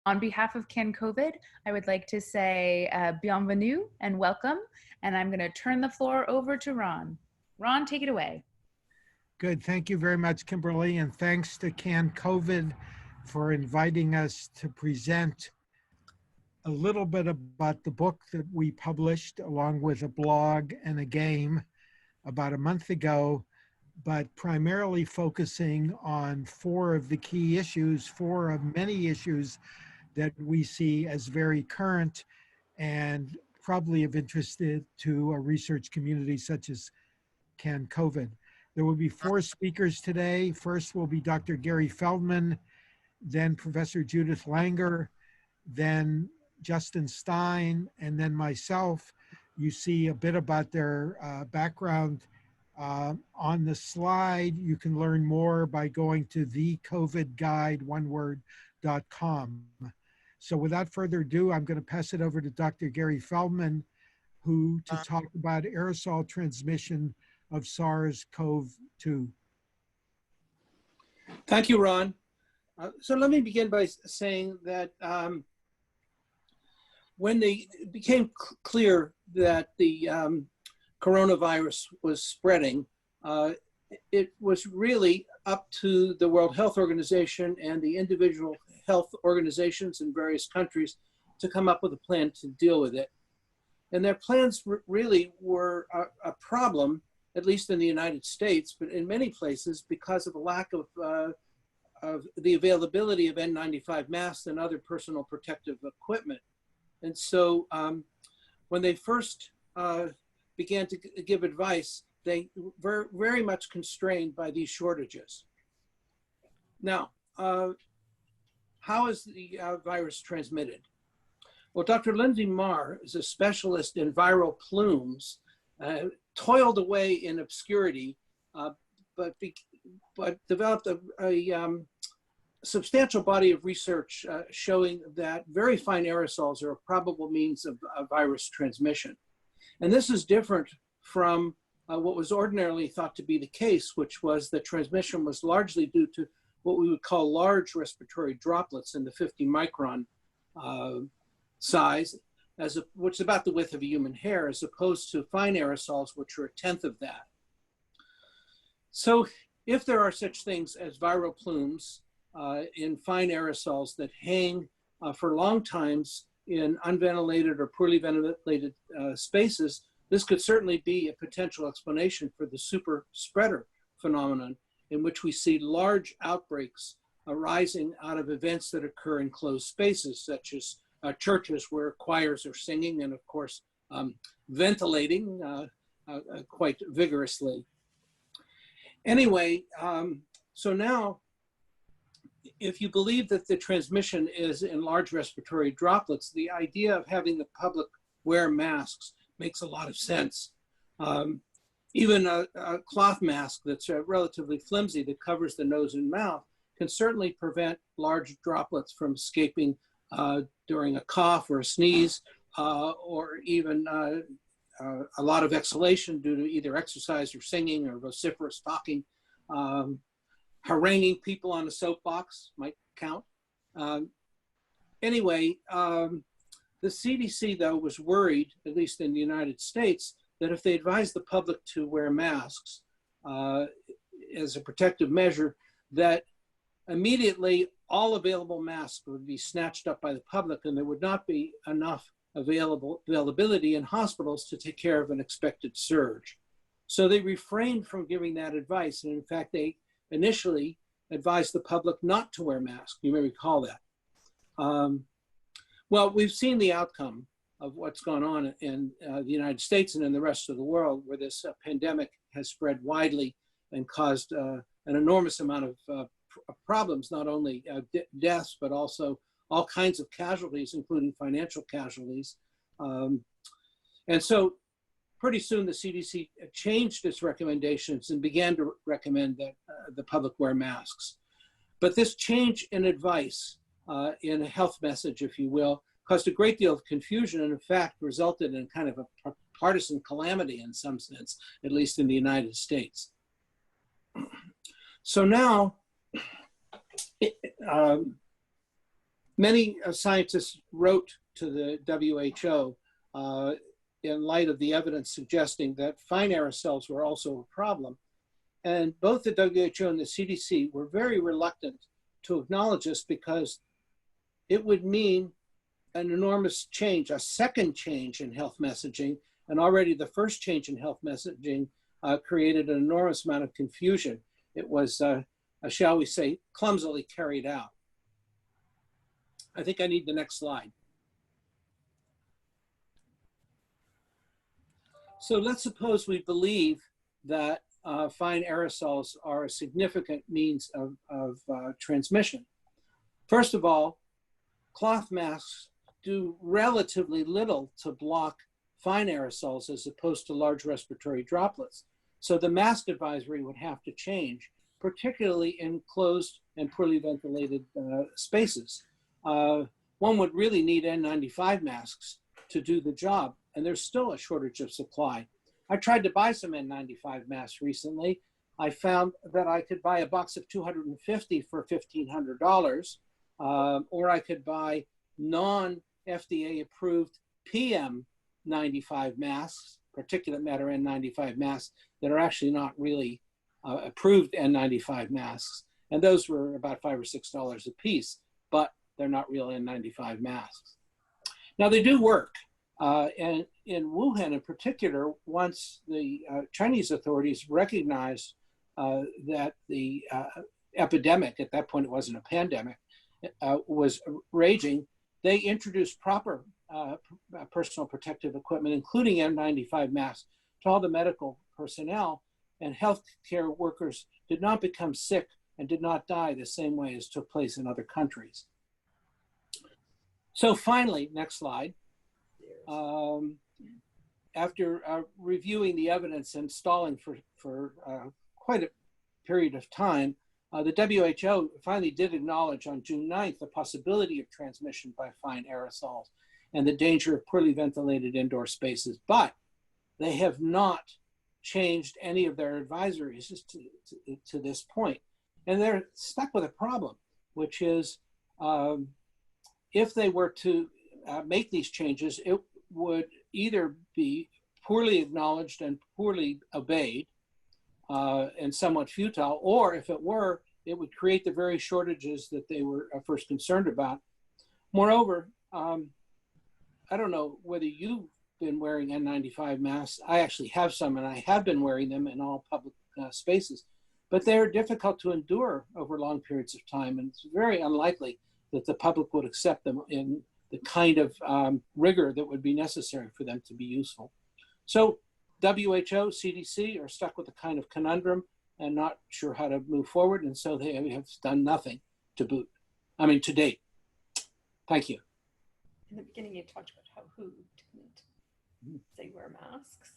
On behalf of CanCOVID, I would like to say bienvenue and welcome, and I'm going to turn the floor over to Ron. Ron, take it away. Good. Thank you very much, Kimberly, and thanks to CanCOVID for inviting us to present a little bit about the book that we published along with a blog and a game about a month ago, but primarily focusing on four of the key issues, four of many issues that we see as very current and probably of interest to a research community such as CanCOVID. There will be four speakers today. First will be Dr. Gary Feldman, then Professor Judith Langer, then Justin Stein, and then myself. You see a bit about their background on the slide. You can learn more by going to thecovidguide.com. So without further ado, I'm going to pass it over to Dr. Gary Feldman, to talk about aerosol transmission of SARS-CoV-2. Thank you, Ron. So let me begin by saying that when it became clear that the coronavirus was spreading, it was really up to the World Health Organization and the individual health organizations in various countries to come up with a plan to deal with it. And their plans really were a problem, at least in the United States, but in many places because of the lack of the availability of N95 masks and other personal protective equipment. And so when they first began to give advice, they were very much constrained by these shortages. Now, how is the virus transmitted? Well, Dr. Lindsay Marr is a specialist in viral plumes, toiled away in obscurity, but developed a substantial body of research showing that very fine aerosols are a probable means of virus transmission. And this is different from what was ordinarily thought to be the case, which was that transmission was largely due to what we would call large respiratory droplets in the 50 micron size, which is about the width of a human hair, as opposed to fine aerosols, which are a tenth of that. So if there are such things as viral plumes in fine aerosols that hang for long times in unventilated or poorly ventilated spaces, this could certainly be a potential explanation for the super spreader phenomenon, in which we see large outbreaks arising out of events that occur in closed spaces, such as churches where choirs are singing and, of course, ventilating quite vigorously. Anyway, so now, if you believe that the transmission is in large respiratory droplets, the idea of having the public wear masks makes a lot of sense. Even a cloth mask that's relatively flimsy that covers the nose and mouth can certainly prevent large droplets from escaping during a cough or a sneeze, or even a lot of exhalation due to either exercise or singing or vociferous talking. Haranguing people on a soapbox might count. Anyway, the CDC, though, was worried, at least in the United States, that if they advised the public to wear masks as a protective measure, that immediately all available masks would be snatched up by the public and there would not be enough availability in hospitals to take care of an expected surge. So they refrained from giving that advice. And in fact, they initially advised the public not to wear masks. You may recall that. Well, we've seen the outcome of what's gone on in the United States and in the rest of the world, where this pandemic has spread widely and caused an enormous amount of problems, not only deaths, but also all kinds of casualties, including financial casualties. And so pretty soon the CDC changed its recommendations and began to recommend that the public wear masks. But this change in advice, in a health message, if you will, caused a great deal of confusion and in fact resulted in kind of a partisan calamity in some sense, at least in the United States. So now, Many scientists wrote to the WHO in light of the evidence suggesting that fine aerosols were also a problem. And both the WHO and the CDC were very reluctant to acknowledge this because it would mean an enormous change, a second change in health messaging. And already the first change in health messaging created an enormous amount of confusion. It was, shall we say, clumsily carried out. I think I need the next slide. So let's suppose we believe that fine aerosols are a significant means of transmission. First of all, cloth masks do relatively little to block fine aerosols as opposed to large respiratory droplets. So the mask advisory would have to change, particularly in closed and poorly ventilated spaces. One would really need N95 masks to do the job, and there's still a shortage of supply. I tried to buy some N95 masks recently. I found that I could buy a box of 250 for $1,500, or I could buy non-FDA approved PM95 masks, particulate matter N95 masks, that are actually not really approved N95 masks. And those were about $5 or $6 a piece, but they're not real N95 masks. Now they do work. And in Wuhan in particular, once the Chinese authorities recognized that the epidemic, at that point it wasn't a pandemic, was raging, they introduced proper personal protective equipment, including N95 masks, to all the medical personnel, and healthcare workers did not become sick and did not die the same way as took place in other countries. So finally, next slide. After reviewing the evidence and stalling for quite a period of time, the WHO finally did acknowledge on June 9th the possibility of transmission by fine aerosols and the danger of poorly ventilated indoor spaces, but they have not changed any of their advisories to this point. And they're stuck with a problem, which is if they were to make these changes, it would either be poorly acknowledged and poorly obeyed and somewhat futile, or if it were, it would create the very shortages that they were first concerned about. Moreover, I don't know whether you've been wearing N95 masks. I actually have some, and I have been wearing them in all public spaces, but they're difficult to endure over long periods of time, and it's very unlikely that the public would accept them in the kind of rigor that would be necessary for them to be useful. So WHO, CDC are stuck with a kind of conundrum and not sure how to move forward, and so they have done nothing to date. Thank you. In the beginning, you talked about how who didn't say wear masks.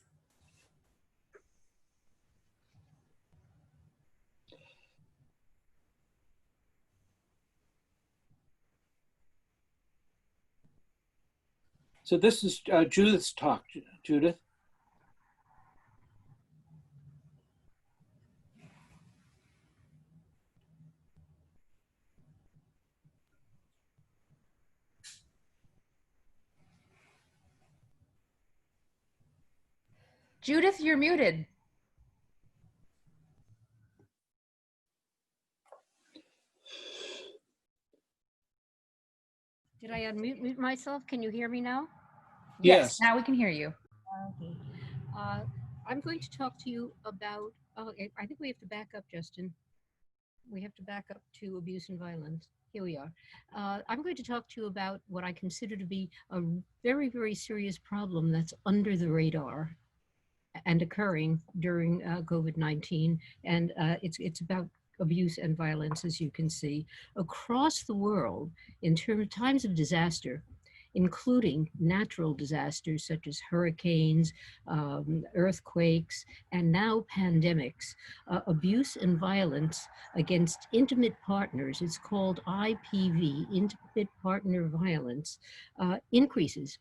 So this is Judith's talk. Judith. Judith, you're muted. Did I unmute myself? Can you hear me now? Yes, now we can hear you. Okay. I'm going to talk to you about, I think we have to back up, Justin. We have to back up to abuse and violence. Here we are. I'm going to talk to you about what I consider to be a very, very serious problem that's under the radar and occurring during COVID-19. And it's about abuse and violence, as you can see, across the world in times of disaster, including natural disasters such as hurricanes, earthquakes, and now pandemics. Abuse and violence against intimate partners, it's called IPV, intimate partner violence, increases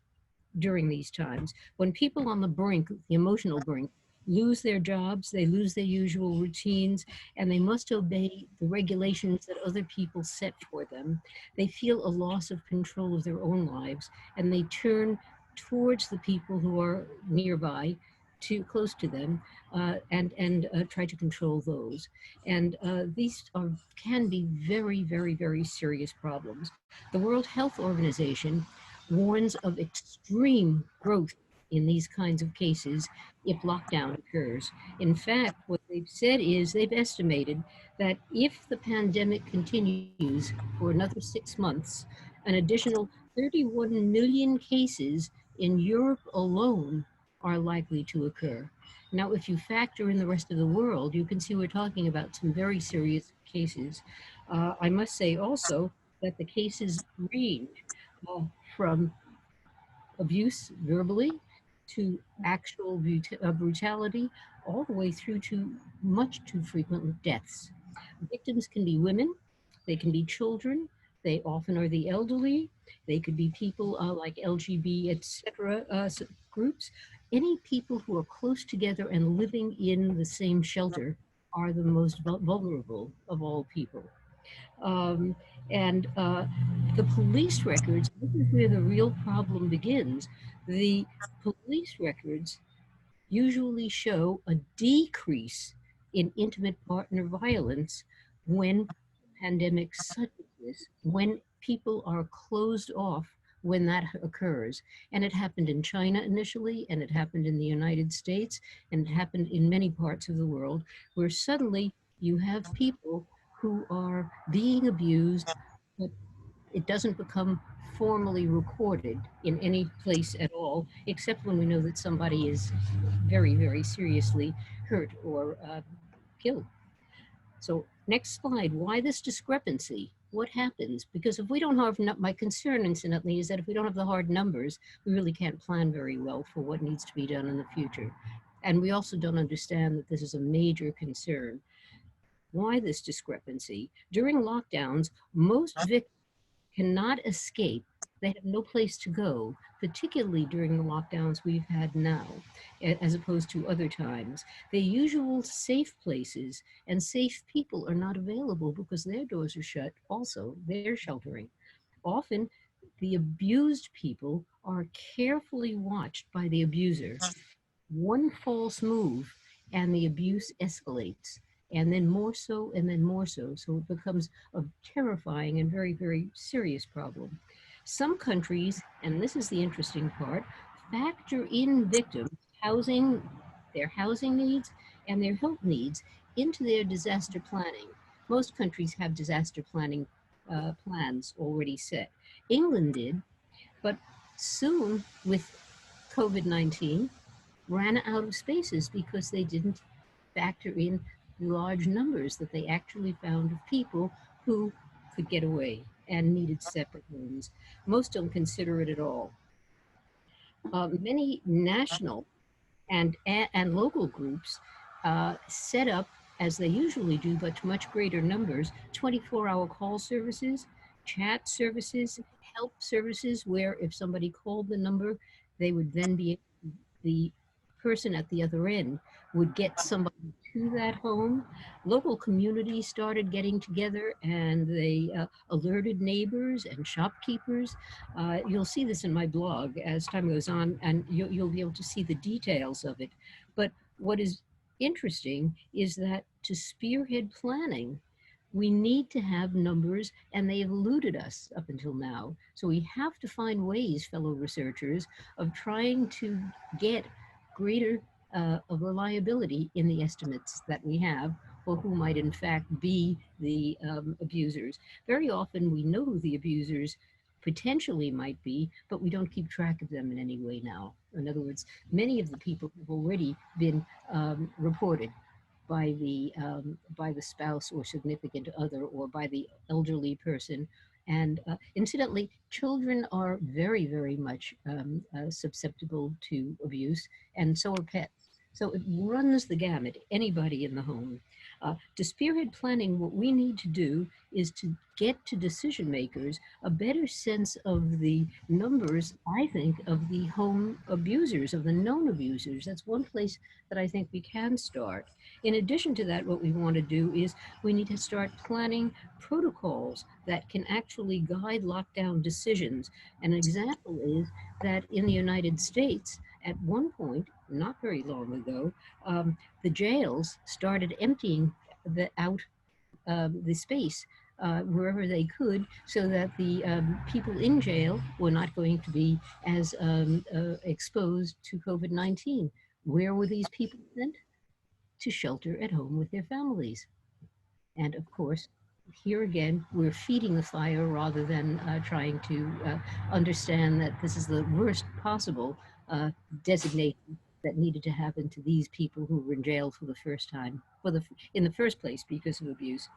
during these times. When people on the brink, the emotional brink, lose their jobs, they lose their usual routines, and they must obey the regulations that other people set for them. They feel a loss of control of their own lives, and they turn towards the people who are nearby, too close to them, and try to control those. And these can be very, very, very serious problems. The World Health Organization warns of extreme growth in these kinds of cases if lockdown occurs. In fact, what they've said is they've estimated that if the pandemic continues for another 6 months, an additional 31 million cases in Europe alone are likely to occur. Now, if you factor in the rest of the world, you can see we're talking about some very serious cases. I must say also that the cases range uh, from abuse verbally to actual brutality, all the way through to much too frequent deaths. Victims can be women, they can be children, they often are the elderly, they could be people like LGB, etc. Groups. Any people who are close together and living in the same shelter are the most vulnerable of all people. Um, and the police records, this is where the real problem begins. The police records usually show a decrease in intimate partner violence when pandemics such as this, when people are closed off when that occurs. And it happened in China initially, and it happened in the United States, and it happened in many parts of the world, where suddenly you have people who are being abused, but it doesn't become formally recorded in any place at all, except when we know that somebody is very, very seriously hurt or killed. So next slide, why this discrepancy? What happens? Because if we don't have, my concern incidentally is that if we don't have the hard numbers, we really can't plan very well for what needs to be done in the future. And we also don't understand that this is a major concern. Why this discrepancy? During lockdowns, most victims cannot escape. They have no place to go, particularly during the lockdowns we've had now, as opposed to other times. The usual safe places and safe people are not available because their doors are shut also. They're sheltering. Often, the abused people are carefully watched by the abuser. One false move and the abuse escalates, and then more so, and then more so. So it becomes a terrifying and very, very serious problem. Some countries, and this is the interesting part, factor in victims' housing, their housing needs, and their health needs into their disaster planning. Most countries have disaster planning plans already set. England did, but soon with COVID-19, ran out of spaces because they didn't factor in the large numbers that they actually found of people who could get away and needed separate rooms. Most don't consider it at all. Many national and local groups set up, as they usually do, but to much greater numbers, 24-hour call services, chat services, help services, where if somebody called the number, they would then be the person at the other end would get somebody to that home. Local communities started getting together and they alerted neighbors and shopkeepers. You'll see this in my blog as time goes on, and you'll be able to see the details of it. But what is interesting is that to spearhead planning, we need to have numbers, and they have eluded us up until now. So we have to find ways, fellow researchers, of trying to get greater of reliability in the estimates that we have for who might in fact be the abusers. Very often we know who the abusers potentially might be, but we don't keep track of them in any way now. In other words, many of the people have already been reported by the spouse or significant other, or by the elderly person. And incidentally, children are very, very much susceptible to abuse, and so are pets. So it runs the gamut, anybody in the home. To spearhead planning, what we need to do is to get to decision makers a better sense of the numbers, I think, of the home abusers, of the known abusers. That's one place that I think we can start. In addition to that, what we want to do is we need to start planning protocols that can actually guide lockdown decisions. An example is that in the United States, at one point, not very long ago, the jails started emptying out the space wherever they could, so that the people in jail were not going to be as exposed to COVID-19. Where were these people sent? To shelter at home with their families. And of course, here again, we're feeding the fire rather than trying to understand that this is the worst possible designation that needed to happen to these people who were in jail for the first time, in the first place, because of abuse.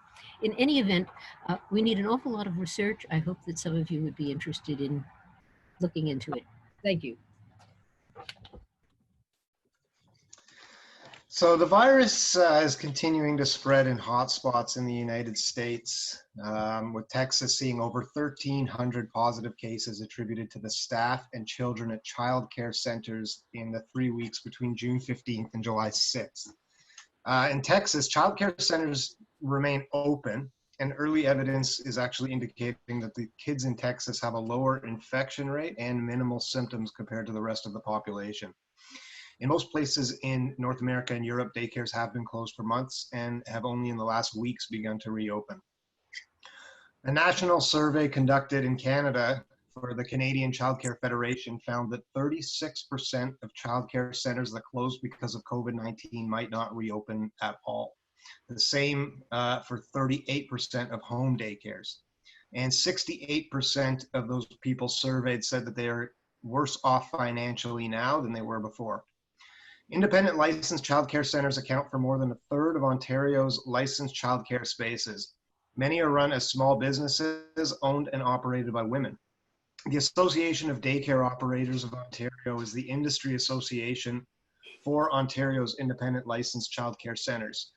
In any event, we need an awful lot of research. I hope that some of you would be interested in looking into it. Thank you. So the virus is continuing to spread in hotspots in the United States, with Texas seeing over 1,300 positive cases attributed to the staff and children at child care centers in the 3 weeks between June 15th and July 6th. In Texas, child care centers remain open, and early evidence is actually indicating that the kids in Texas have a lower infection rate and minimal symptoms compared to the rest of the population. In most places in North America and Europe, daycares have been closed for months and have only in the last weeks begun to reopen. A national survey conducted in Canada for the Canadian Child Care Federation found that 36% of child care centers that closed because of COVID-19 might not reopen at all. The same for 38% of home daycares. And 68% of those people surveyed said that they are worse off financially now than they were before. Independent licensed childcare centers account for more than a third of Ontario's licensed childcare spaces. Many are run as small businesses owned and operated by women. The Association of Daycare Operators of Ontario is the industry association for Ontario's independent licensed childcare centers.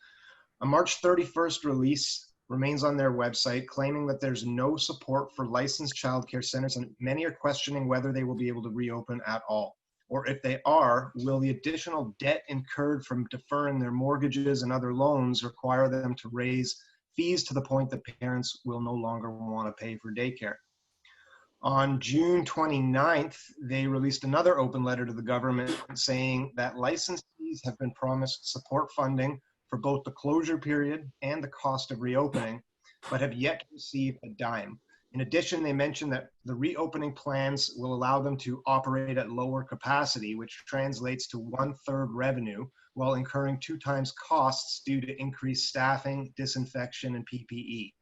A March 31st release remains on their website claiming that there's no support for licensed childcare centers, and many are questioning whether they will be able to reopen at all. Or if they are, will the additional debt incurred from deferring their mortgages and other loans require them to raise fees to the point that parents will no longer want to pay for daycare? On June 29th, they released another open letter to the government saying that licensees have been promised support funding for both the closure period and the cost of reopening, but have yet to receive a dime. In addition, they mentioned that the reopening plans will allow them to operate at lower capacity, which translates to 1/3 revenue, while incurring 2 times costs due to increased staffing, disinfection, and PPE.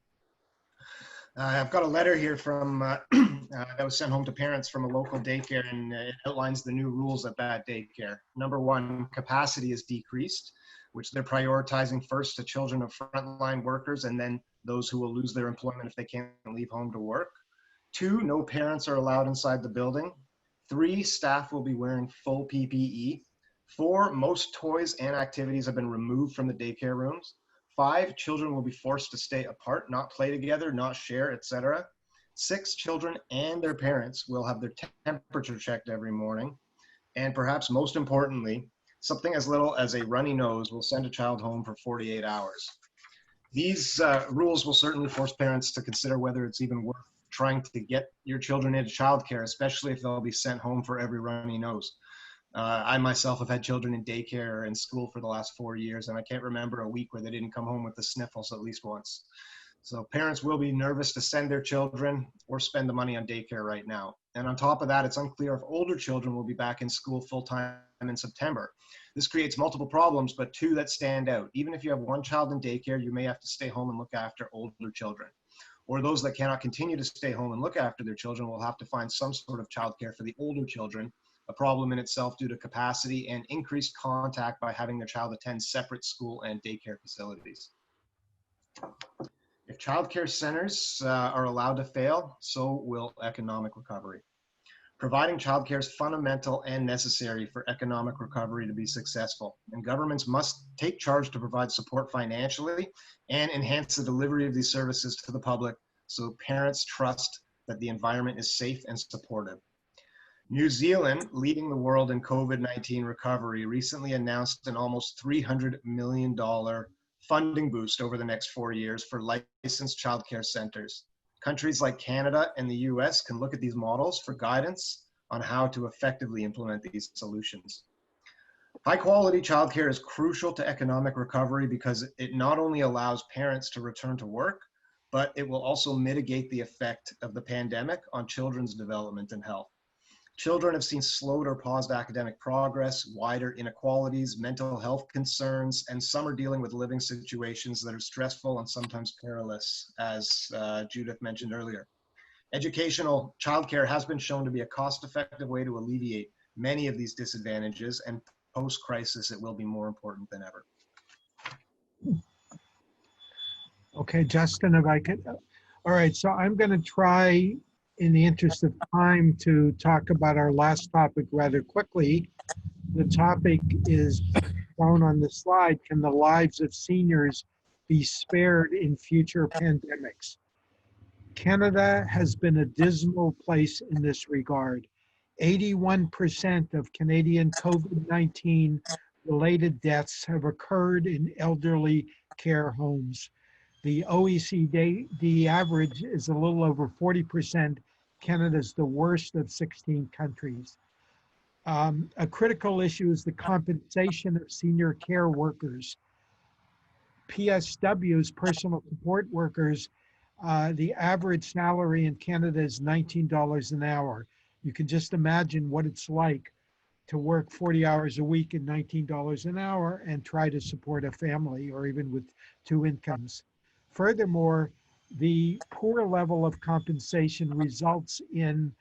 I've got a letter here from that was sent home to parents from a local daycare, and it outlines the new rules at that daycare. Number 1, capacity is decreased, which they're prioritizing first to children of frontline workers and then those who will lose their employment if they can't leave home to work. 2, no parents are allowed inside the building. 3, staff will be wearing full PPE. 4, most toys and activities have been removed from the daycare rooms. 5, children will be forced to stay apart, not play together, not share, etc. 6, children and their parents will have their temperature checked every morning. And perhaps most importantly, something as little as a runny nose will send a child home for 48 hours. These rules will certainly force parents to consider whether it's even worth trying to get your children into childcare, especially if they'll be sent home for every runny nose. I myself have had children in daycare and school for the last 4 years, and I can't remember a week where they didn't come home with the sniffles at least once. So parents will be nervous to send their children or spend the money on daycare right now. And on top of that, it's unclear if older children will be back in school full-time in September. This creates multiple problems, but 2 that stand out. Even if you have 1 child in daycare, you may have to stay home and look after older children. Or those that cannot continue to stay home and look after their children will have to find some sort of childcare for the older children, a problem in itself due to capacity and increased contact by having their child attend separate school and daycare facilities. If childcare centers are allowed to fail, so will economic recovery. Providing childcare is fundamental and necessary for economic recovery to be successful, and governments must take charge to provide support financially and enhance the delivery of these services to the public so parents trust that the environment is safe and supportive. New Zealand, leading the world in COVID-19 recovery, recently announced an almost $300 million funding boost over the next 4 years for licensed childcare centers. Countries like Canada and the US can look at these models for guidance on how to effectively implement these solutions. High quality childcare is crucial to economic recovery because it not only allows parents to return to work, but it will also mitigate the effect of the pandemic on children's development and health. Children have seen slowed or paused academic progress, wider inequalities, mental health concerns, and some are dealing with living situations that are stressful and sometimes perilous, as Judith mentioned earlier. Educational childcare has been shown to be a cost-effective way to alleviate many of these disadvantages, and post-crisis, it will be more important than ever. Okay, Justin, if I could. All right, so I'm going to try, in the interest of time, to talk about our last topic rather quickly. The topic is shown on the slide: can the lives of seniors be spared in future pandemics? Canada has been a dismal place in this regard. 81% of Canadian COVID-19 related deaths have occurred in elderly care homes. The OECD average is a little over 40%. Canada's the worst of 16 countries. A critical issue is the compensation of senior care workers. PSWs, personal support workers, the average salary in Canada is $19 an hour. You can just imagine what it's like to work 40 hours a week at $19 an hour and try to support a family, or even with two incomes. Furthermore, the poor level of compensation results in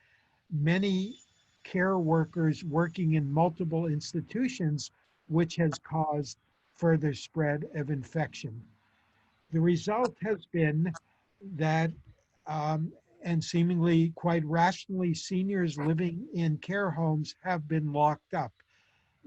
many care workers working in multiple institutions, which has caused further spread of infection. The result has been that, and seemingly quite rationally, seniors living in care homes have been locked up.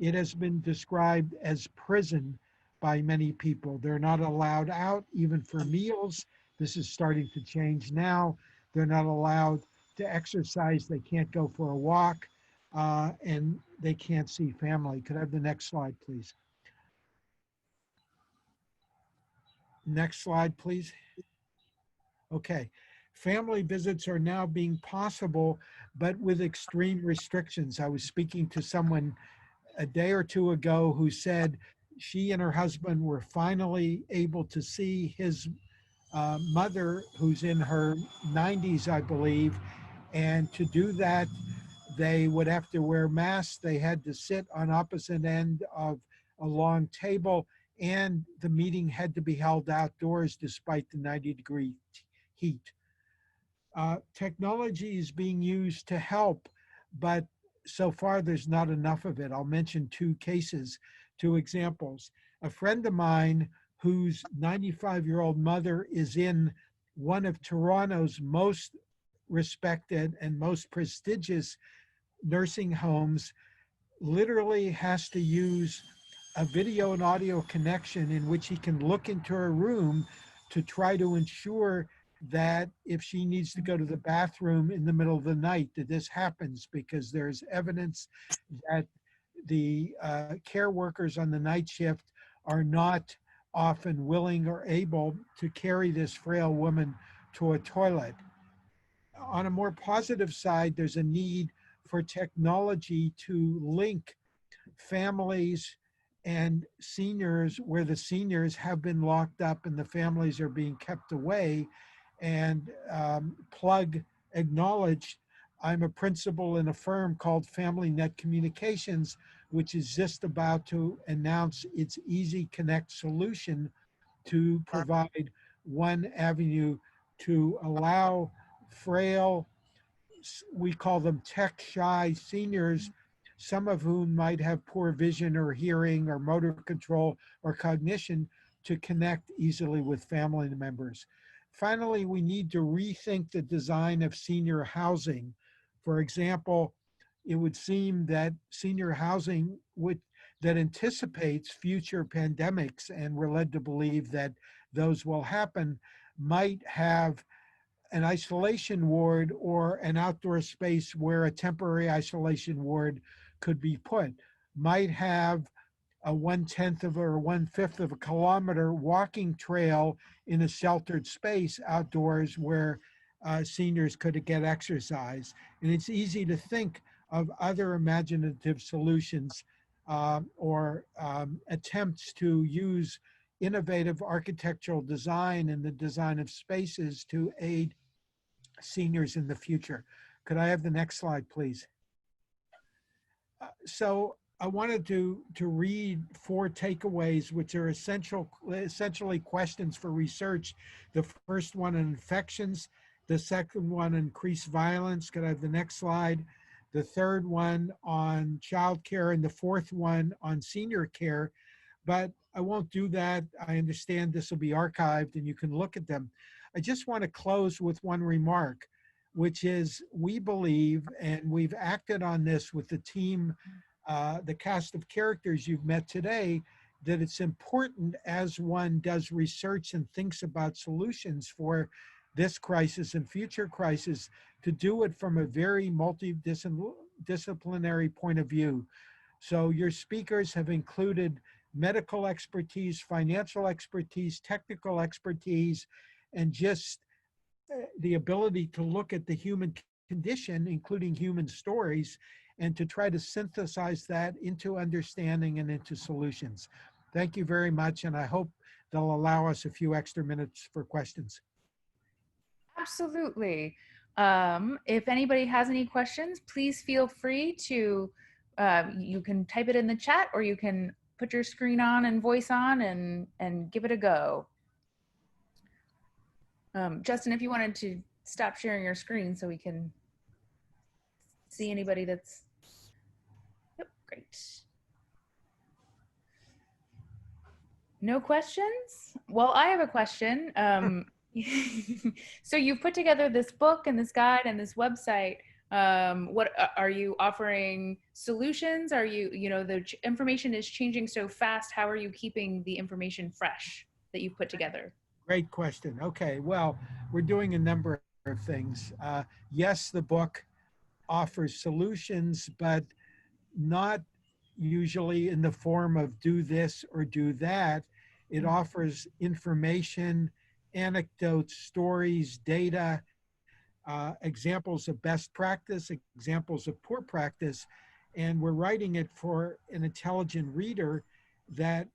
It has been described as prison by many people. They're not allowed out even for meals. This is starting to change now. They're not allowed to exercise. They can't go for a walk, and they can't see family. Could I have the next slide, please? Next slide, please. Okay. Family visits are now being possible, but with extreme restrictions. I was speaking to someone a day or two ago who said she and her husband were finally able to see his mother, who's in her 90s, I believe. And to do that, they would have to wear masks. They had to sit on opposite end of a long table, and the meeting had to be held outdoors despite the 90-degree heat. Technology is being used to help, but so far there's not enough of it. I'll mention two examples. A friend of mine whose 95-year-old mother is in one of Toronto's most respected and most prestigious nursing homes literally has to use a video and audio connection in which he can look into her room to try to ensure that if she needs to go to the bathroom in the middle of the night, that this happens, because there's evidence that the care workers on the night shift are not often willing or able to carry this frail woman to a toilet. On a more positive side, there's a need for technology to link families and seniors where the seniors have been locked up and the families are being kept away. And plug acknowledged, I'm a principal in a firm called Family Net Communications, which is just about to announce its Easy Connect solution to provide one avenue to allow frail, we call them tech-shy seniors, some of whom might have poor vision or hearing or motor control or cognition, to connect easily with family members. Finally, we need to rethink the design of senior housing. For example, it would seem that senior housing that anticipates future pandemics, and we're led to believe that those will happen, might have an isolation ward or an outdoor space where a temporary isolation ward could be put, might have a 1/10 of or 1/5 of a kilometer walking trail in a sheltered space outdoors where seniors could get exercise. And it's easy to think of other imaginative solutions or attempts to use innovative architectural design and the design of spaces to aid seniors in the future. Could I have the next slide, please? So I wanted to read 4 takeaways, which are essentially questions for research. The first one on infections, the second one, increased violence. Could I have the next slide? The third one on childcare, and the fourth one on senior care. But I won't do that. I understand this will be archived and you can look at them. I just want to close with one remark, which is we believe, and we've acted on this with the team, the cast of characters you've met today, that it's important as one does research and thinks about solutions for this crisis and future crises to do it from a very multidisciplinary point of view. So your speakers have included medical expertise, financial expertise, technical expertise, and just the ability to look at the human condition, including human stories, and to try to synthesize that into understanding and into solutions. Thank you very much, and I hope they'll allow us a few extra minutes for questions. Absolutely. If anybody has any questions, please feel free to, you can type it in the chat, or you can put your screen on and voice on and give it a go. Justin, if you wanted to stop sharing your screen so we can see anybody that's, yep, great. No questions? Well, I have a question. So you've put together this book and this guide and this website. What are you offering solutions? Are you, the information is changing so fast. How are you keeping the information fresh that you've put together? Great question. Okay, well, we're doing a number of things. Yes, the book offers solutions, but not usually in the form of do this or do that. It offers information, anecdotes, stories, data, examples of best practice, examples of poor practice, and we're writing it for an intelligent reader that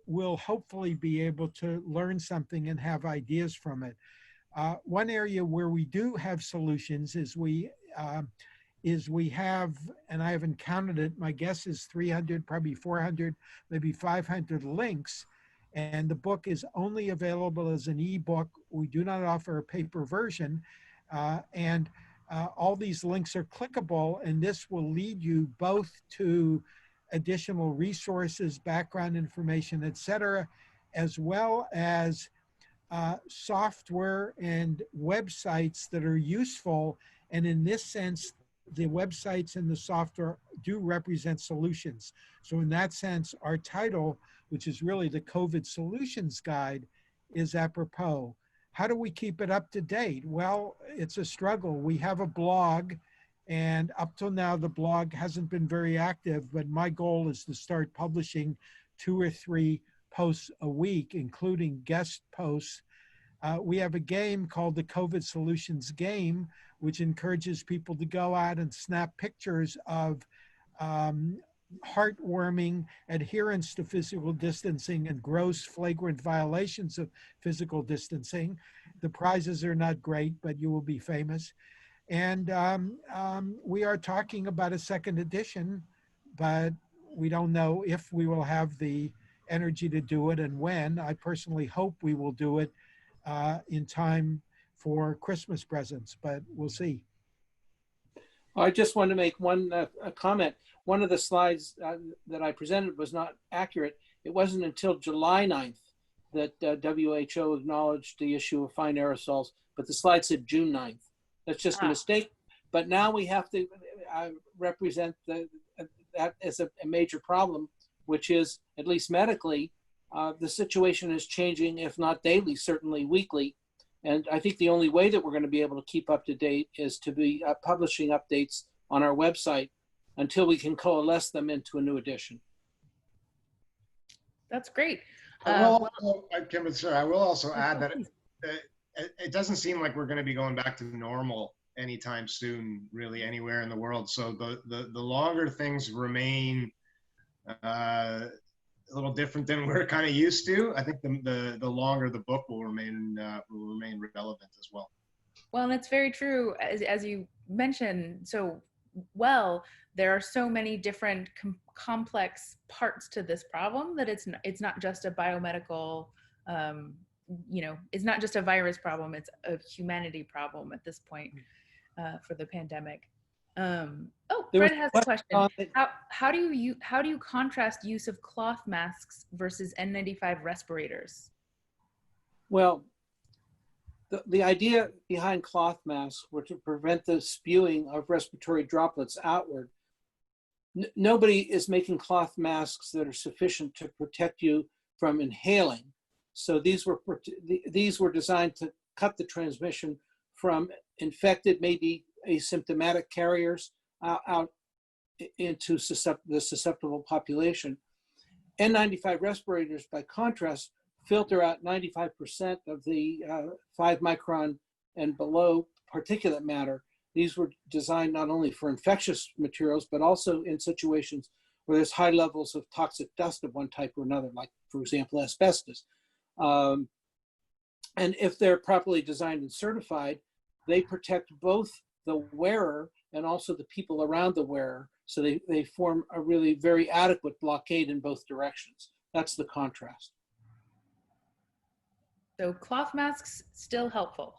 will hopefully be able to learn something and have ideas from it. One area where we do have solutions is we have, and I haven't counted it, my guess is 300, probably 400, maybe 500 links. And the book is only available as an ebook. We do not offer a paper version. All these links are clickable, and this will lead you both to additional resources, background information, et cetera, as well as software and websites that are useful. And in this sense, the websites and the software do represent solutions. So in that sense, our title, which is really the COVID Solutions Guide, is apropos. How do we keep it up to date? Well, it's a struggle. We have a blog, and up till now, the blog hasn't been very active, but my goal is to start publishing 2 or 3 posts a week, including guest posts. We have a game called the COVID Solutions Game, which encourages people to go out and snap pictures of heartwarming adherence to physical distancing and gross flagrant violations of physical distancing. The prizes are not great, but you will be famous. And we are talking about a second edition, but we don't know if we will have the energy to do it and when. I personally hope we will do it in time for Christmas presents, but we'll see. I just want to make one comment. One of the slides that I presented was not accurate. It wasn't until July 9th that WHO acknowledged the issue of fine aerosols, but the slide said June 9th. That's just a mistake. But now we have to, represent that as a major problem, which is, at least medically, the situation is changing, if not daily, certainly weekly. And I think the only way that we're going to be able to keep up to date is to be publishing updates on our website until we can coalesce them into a new edition. That's great. I will also add that it doesn't seem like we're going to be going back to normal anytime soon, really, anywhere in the world. So the longer things remain a little different than we're kind of used to, I think the longer the book will remain relevant as well. Well, and it's very true, as you mentioned so well, there are so many different complex parts to this problem that it's not just a biomedical, it's not just a virus problem, it's a humanity problem at this point for the pandemic. Fred has a question. How do you contrast use of cloth masks versus N95 respirators? Well, the idea behind cloth masks were to prevent the spewing of respiratory droplets outward. Nobody is making cloth masks that are sufficient to protect you from inhaling. So these were designed to cut the transmission from infected, maybe asymptomatic carriers out into the susceptible population. N95 respirators, by contrast, filter out 95% of the 5 micron and below particulate matter. These were designed not only for infectious materials, but also in situations where there's high levels of toxic dust of one type or another, like, for example, asbestos. And if they're properly designed and certified, they protect both the wearer and also the people around the wearer. So they form a really very adequate blockade in both directions. That's the contrast. So cloth masks still helpful.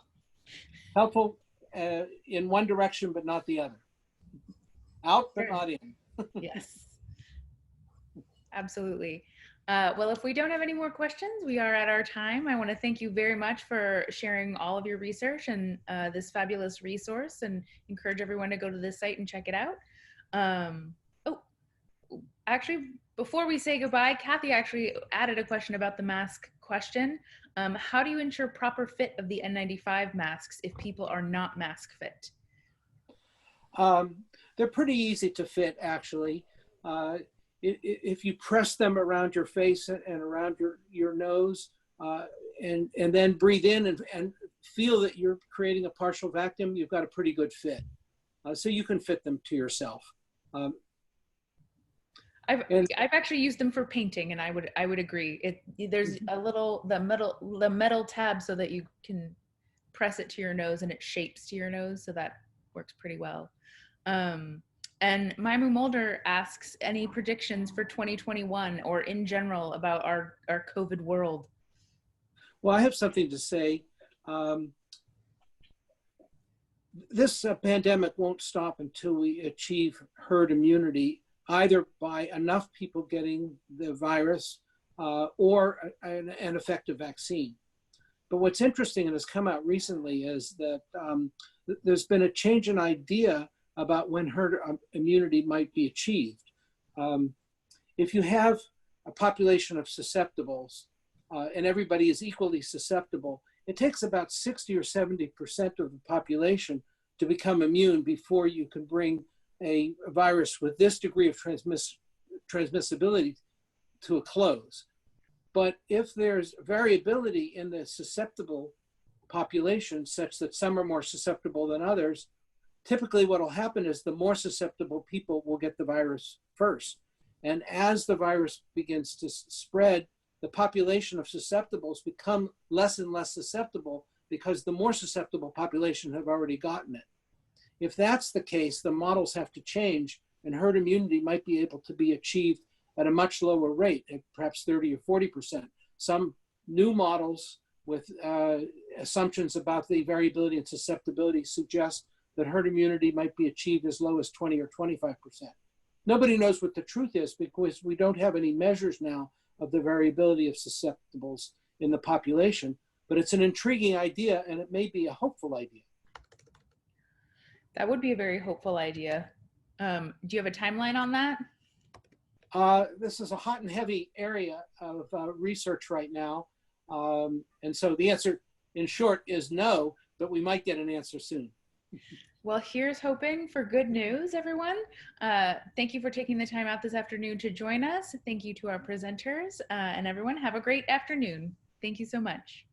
Helpful in one direction, but not the other. Out, but not in. Yes, absolutely. Well, if we don't have any more questions, we are at our time. I want to thank you very much for sharing all of your research and this fabulous resource, and encourage everyone to go to this site and check it out. Actually, before we say goodbye, Kathy actually added a question about the mask question. How do you ensure proper fit of the N95 masks if people are not mask fit? They're pretty easy to fit, actually. If you press them around your face and around your nose, and then breathe in and feel that you're creating a partial vacuum, you've got a pretty good fit. So you can fit them to yourself. I've actually used them for painting, and I would agree. There's a little the metal tab so that you can press it to your nose and it shapes to your nose, so that works pretty well. And Maimu Mulder asks, any predictions for 2021 or in general about our COVID world? Well, I have something to say. This pandemic won't stop until we achieve herd immunity, either by enough people getting the virus or an effective vaccine. But what's interesting and has come out recently is that there's been a change in idea about when herd immunity might be achieved. If you have a population of susceptibles and everybody is equally susceptible, it takes about 60 or 70% of the population to become immune before you can bring a virus with this degree of transmissibility to a close. But if there's variability in the susceptible population, such that some are more susceptible than others, typically what will happen is the more susceptible people will get the virus first. And as the virus begins to spread, the population of susceptibles become less and less susceptible because the more susceptible population have already gotten it. If that's the case, the models have to change, and herd immunity might be able to be achieved at a much lower rate, at perhaps 30 or 40%. Some new models with assumptions about the variability and susceptibility suggest that herd immunity might be achieved as low as 20 or 25%. Nobody knows what the truth is because we don't have any measures now of the variability of susceptibles in the population, but it's an intriguing idea, and it may be a hopeful idea. That would be a very hopeful idea. Do you have a timeline on that? This is a hot and heavy area of research right now. And so the answer, in short, is no, but we might get an answer soon. Well, here's hoping for good news, everyone. Thank you for taking the time out this afternoon to join us. Thank you to our presenters, and everyone have a great afternoon. Thank you so much.